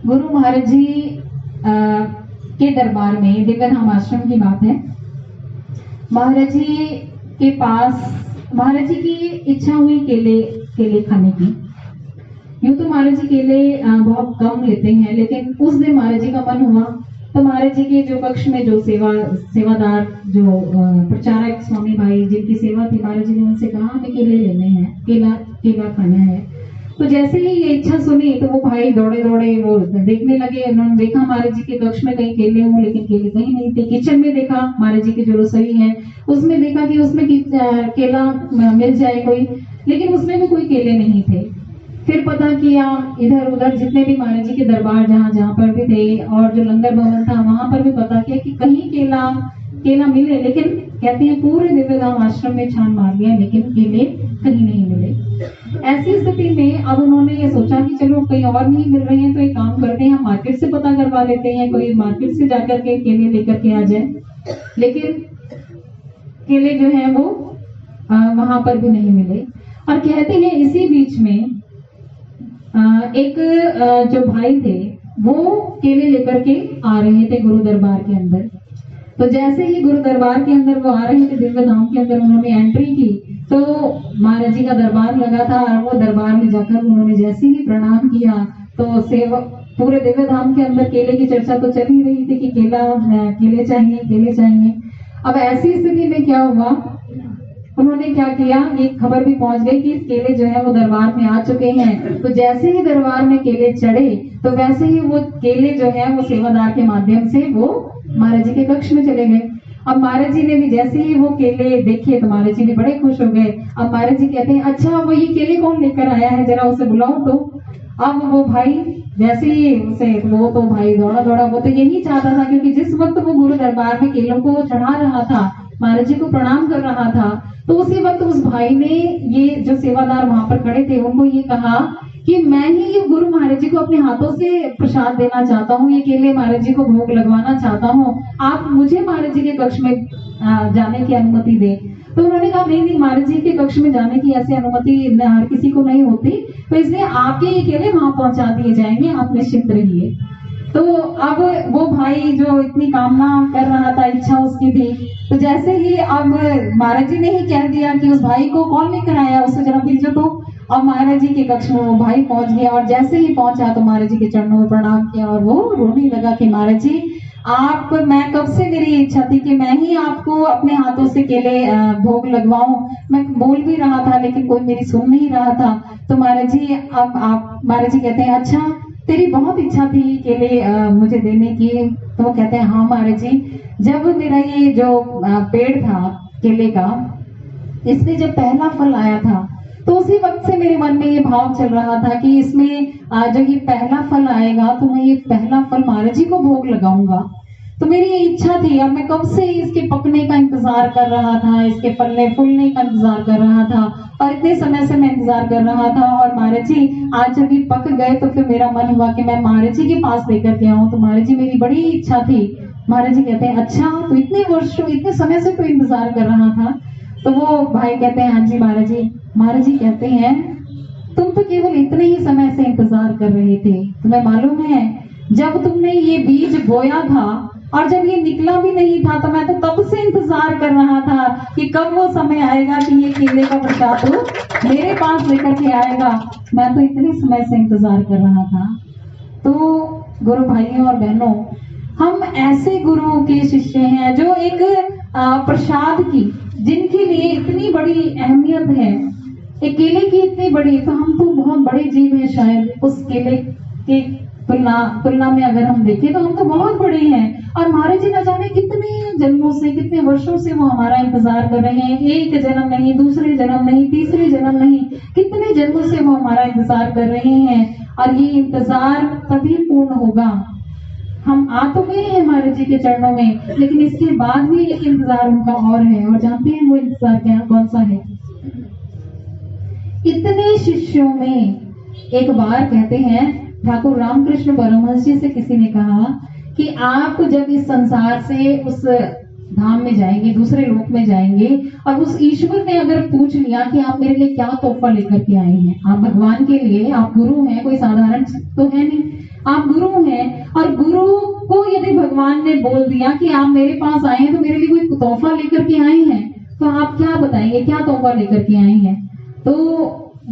गुरु महाराज जी के दरबार में, दिव्यधाम आश्रम की बात है, महाराज जी के पास महाराज जी की इच्छा हुई केले खाने की। यूं तो महाराज जी केले बहुत कम लेते हैं, लेकिन उस दिन महाराज जी का मन हुआ तो महाराज जी के जो कक्ष में जो सेवादार जो प्रचारक स्वामी भाई जिनकी सेवा थी, महाराज जी ने उनसे कहा हमें केले लेने हैं, केला खाना है। तो जैसे ही ये इच्छा सुनी तो वो भाई दौड़े वो देखने लगे। उन्होंने देखा महाराज जी के कक्ष में कहीं केले हों, लेकिन केले कहीं नहीं थे। किचन में देखा, महाराज जी की जो रसोई है उसमें देखा कि उसमें केला मिल जाए कोई, लेकिन उसमें भी कोई केले नहीं थे। फिर पता किया इधर उधर जितने भी महाराज जी के दरबार जहाँ पर भी थे, और जो लंगर भवन था वहां पर भी पता किया कि कहीं केला मिले, लेकिन कहते हैं पूरे दिव्यधाम आश्रम में छान मार लिया, लेकिन केले कहीं नहीं मिले। ऐसी स्थिति में अब उन्होंने ये सोचा कि चलो कहीं और नहीं मिल रहे हैं तो एक काम करते हैं, मार्केट से पता करवा लेते हैं, कोई मार्केट से जाकर के केले लेकर के आ जाए। लेकिन केले जो है वो वहां पर भी नहीं मिले। और कहते हैं इसी बीच में एक जो भाई थे वो केले लेकर के आ रहे थे गुरु दरबार के अंदर। तो जैसे ही गुरु दरबार के अंदर वो आ रहे थे, दिव्य धाम के अंदर उन्होंने एंट्री की, तो महाराज जी का दरबार लगा था, और वो दरबार में जाकर उन्होंने जैसे ही प्रणाम किया तो पूरे दिव्य धाम के अंदर केले की चर्चा तो चल ही रही थी कि केले चाहिए। अब ऐसी स्थिति में क्या हुआ, उन्होंने क्या किया, ये खबर भी पहुंच गई कि केले जो है वो दरबार में आ चुके हैं। तो जैसे ही दरबार में केले चढ़े तो वैसे ही वो केले जो है वो सेवादार के माध्यम से वो महाराज जी के कक्ष में चले गए। अब महाराज जी ने भी जैसे ही वो केले देखे तो महाराज जी भी बड़े खुश हो गए। अब महाराज जी कहते हैं, अच्छा वो ये केले कौन लेकर आया है, जरा उसे बुलाओ। तो अब वो भाई जैसे ही उसे, वो तो भाई दौड़ा दौड़ा, वो तो यही चाहता था, क्योंकि जिस वक्त वो गुरु दरबार में केलों को चढ़ा रहा था, महाराज जी को प्रणाम कर रहा था, तो उसी वक्त उस भाई ने, ये जो सेवादार वहां पर खड़े थे, उनको ये कहा कि मैं ही ये गुरु महाराज जी को अपने हाथों से प्रसाद देना चाहता हूँ, ये केले महाराज जी को भोग लगवाना चाहता हूँ, आप मुझे महाराज जी के कक्ष में जाने की अनुमति दे। तो उन्होंने कहा, नहीं नहीं, महाराज जी के कक्ष में जाने की ऐसी अनुमति हर किसी को नहीं होती, तो इसलिए आपके ये केले वहां पहुंचा दिए जाएंगे, आप निश्चिंत रहिए। तो अब वो भाई जो इतनी कामना कर रहा था, इच्छा उसकी थी, तो जैसे ही अब महाराज जी ने ही कह दिया कि उस भाई को कौन लेकर आया, उससे जरा भेजो। तो अब महाराज जी के कक्ष में वो भाई पहुंच गया, और जैसे ही पहुंचा तो महाराज जी के चरणों में प्रणाम किया, और वो रोने लगा कि महाराज जी, आप, मैं कब से मेरी इच्छा थी कि मैं ही आपको अपने हाथों से केले भोग लगवाऊं, मैं बोल भी रहा था लेकिन कोई मेरी सुन नहीं रहा था। तो महाराज जी, अब आप, महाराज जी कहते हैं, अच्छा तेरी बहुत इच्छा थी केले मुझे देने की। तो वो कहते हैं, हाँ महाराज जी, जब मेरा ये जो पेड़ था केले का, इसमें जब पहला फल आया था, तो उसी वक्त से मेरे मन में ये भाव चल रहा था कि इसमें जो ये पहला फल आएगा तो मैं ये पहला फल महाराज जी को भोग लगाऊंगा। तो मेरी ये इच्छा थी, और मैं कब से इसके पकने का इंतजार कर रहा था, इसके फलने फूलने का इंतजार कर रहा था, और इतने समय से मैं इंतजार कर रहा था। और महाराज जी आज जब ये पक गए तो फिर मेरा मन हुआ कि मैं महाराज जी के पास लेकर के आऊं। तो महाराज जी, मेरी बड़ी इच्छा थी। महाराज जी कहते हैं, अच्छा तो इतने वर्षों, इतने समय से तो इंतजार कर रहा था। तो वो भाई कहते हैं, हाँ जी महाराज जी। महाराज जी कहते हैं, तुम तो केवल इतने ही समय से इंतजार कर रहे थे, तुम्हें मालूम है जब तुमने ये बीज बोया था और जब ये निकला भी नहीं था, तो मैं तो तब से इंतजार कर रहा था कि कब वो समय आएगा कि ये केले का प्रसाद तो मेरे पास लेकर के आएगा। मैं तो इतने समय से इंतजार कर रहा था। तो गुरु भाइयों और बहनों, हम ऐसे गुरु के शिष्य हैं जो एक प्रसाद की, जिनके लिए इतनी बड़ी अहमियत है, एक केले की इतनी बड़ी, तो हम तो बहुत बड़े जीव हैं शायद उस केले के तुलना में अगर हम देखें तो हम तो बहुत बड़े हैं। और महाराज जी न जाने कितने जन्मों से, कितने वर्षों से वो हमारा इंतजार कर रहे हैं। एक जन्म नहीं, दूसरे जन्म नहीं, तीसरे जन्म नहीं, कितने जन्मों से वो हमारा इंतजार कर रहे हैं। और ये इंतजार तभी पूर्ण होगा। हम आ तो गए हैं महाराज जी के चरणों में, लेकिन इसके बाद भी एक इंतजार उनका और है। और जानते हैं वो इंतजार क्या, कौन सा है? इतने शिष्यों में एक बार कहते हैं, ठाकुर रामकृष्ण परमहंस जी से किसी ने कहा कि आप जब इस संसार से उस धाम में जाएंगे, दूसरे लोक में जाएंगे, और उस ईश्वर ने अगर पूछ लिया कि आप मेरे लिए क्या तोहफा लेकर के आए हैं, आप भगवान के लिए, आप गुरु हैं, कोई साधारण तो है नहीं, आप गुरु हैं, और गुरु को यदि भगवान ने बोल दिया कि आप मेरे पास आए हैं तो मेरे लिए कोई तोहफा लेकर के आए हैं, तो आप क्या बताएंगे, क्या तोहफा लेकर के आए हैं? तो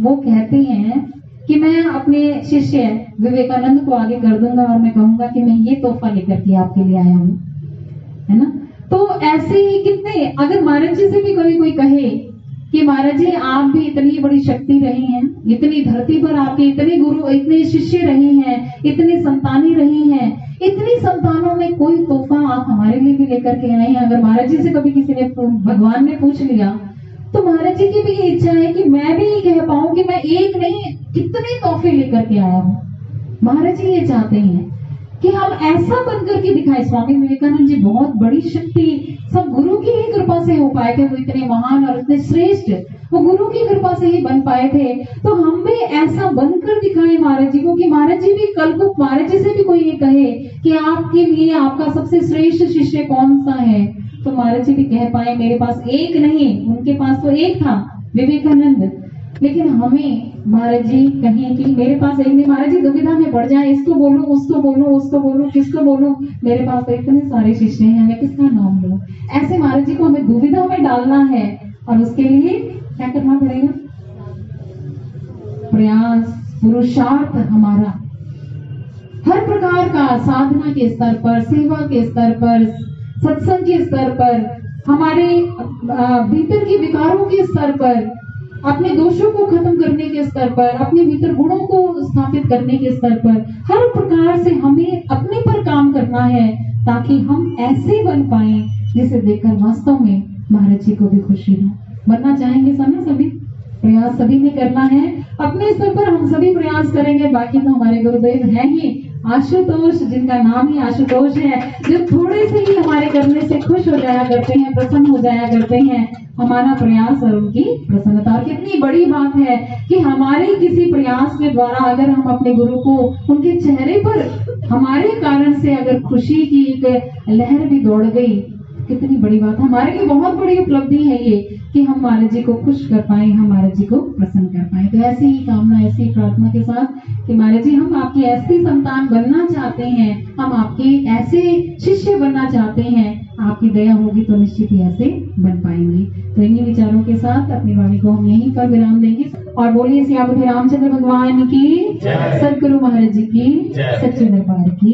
वो कहते हैं कि मैं अपने शिष्य विवेकानंद को आगे कर दूंगा और मैं कहूंगा कि मैं ये तोहफा लेकर के आपके लिए आया हूँ, है ना। तो ऐसे ही कितने, अगर महाराज जी से भी कभी कोई कहे कि महाराज जी आप भी इतनी बड़ी शक्ति रही हैं, इतनी धरती पर आपके इतने गुरु, इतने शिष्य रहे हैं, इतनी संतानें रही हैं, इतनी संतानों में कोई तोहफा आप हमारे लिए भी लेकर के आए हैं, अगर महाराज जी से कभी किसी ने, भगवान ने पूछ लिया, तो महाराज जी की भी ये इच्छा है कि मैं भी ये कह पाऊं कि मैं एक नहीं कितने तोहफे लेकर के आया हूँ। महाराज जी ये चाहते हैं कि हम ऐसा बनकर के दिखाए। स्वामी विवेकानंद जी बहुत बड़ी शक्ति सब गुरु की ही कृपा से हो पाए थे, वो इतने महान और इतने श्रेष्ठ, वो गुरु की कृपा से ही बन पाए थे। तो हम भी ऐसा बनकर दिखाएं महाराज जी को कि महाराज जी भी कल को, महाराज जी से भी कोई ये कहे कि आपके लिए आपका सबसे श्रेष्ठ शिष्य कौन सा है, तो महाराज जी भी कह पाए मेरे पास एक नहीं, उनके पास तो एक था विवेकानंद, लेकिन हमें महाराज जी कहें कि मेरे पास एक नहीं। महाराज जी दुविधा में पड़ जाए, इसको बोलूं, उसको बोलूं, उसको बोलूं, किसको बोलूं, मेरे पास तो इतने सारे शिष्य हैं, मैं किसका नाम लूं। ऐसे महाराज जी को हमें दुविधा में डालना है, और उसके लिए क्या करना पड़ेगा? प्रयास, पुरुषार्थ हमारा हर प्रकार का, साधना के स्तर पर, सेवा के स्तर पर, सत्संग के स्तर पर, हमारे भीतर के विकारों के स्तर पर, अपने दोषों को खत्म करने के स्तर पर, अपने भीतर गुणों को स्थापित करने के स्तर पर, हर प्रकार से हमें अपने पर काम करना है ताकि हम ऐसे बन पाए जिसे देखकर वास्तव में महाराज जी को भी खुशी हो। बनना चाहेंगे सब ना, सभी प्रयास सभी ने करना है। अपने स्तर पर हम सभी प्रयास करेंगे। बाकी तो हमारे गुरुदेव हैं ही, आशुतोष, जिनका नाम ही आशुतोष है, जो थोड़े से ही हमारे करने से खुश हो जाया करते हैं, प्रसन्न हो जाया करते हैं। हमारा प्रयास और उनकी प्रसन्नता। कितनी बड़ी बात है कि हमारे किसी प्रयास के द्वारा अगर हम अपने गुरु को, उनके चेहरे पर हमारे कारण से अगर खुशी की एक लहर भी दौड़ गई, कितनी बड़ी बात है। हमारे लिए बहुत बड़ी उपलब्धि है ये कि हम महाराज जी को खुश कर पाए, हम महाराज जी को प्रसन्न कर पाए। तो ऐसी ही कामना, ऐसी प्रार्थना के साथ कि महाराज जी हम आपकी ऐसी संतान बनना चाहते हैं, हम आपके ऐसे शिष्य बनना चाहते हैं, आपकी दया होगी तो निश्चित ही ऐसे बन पाएंगे। तो इन्हीं विचारों के साथ अपनी वाणी को हम यहीं पर विराम देंगे और बोलिए सियापति रामचंद्र भगवान की, सदगुरु महाराज जी की, सच्चे दरबार की।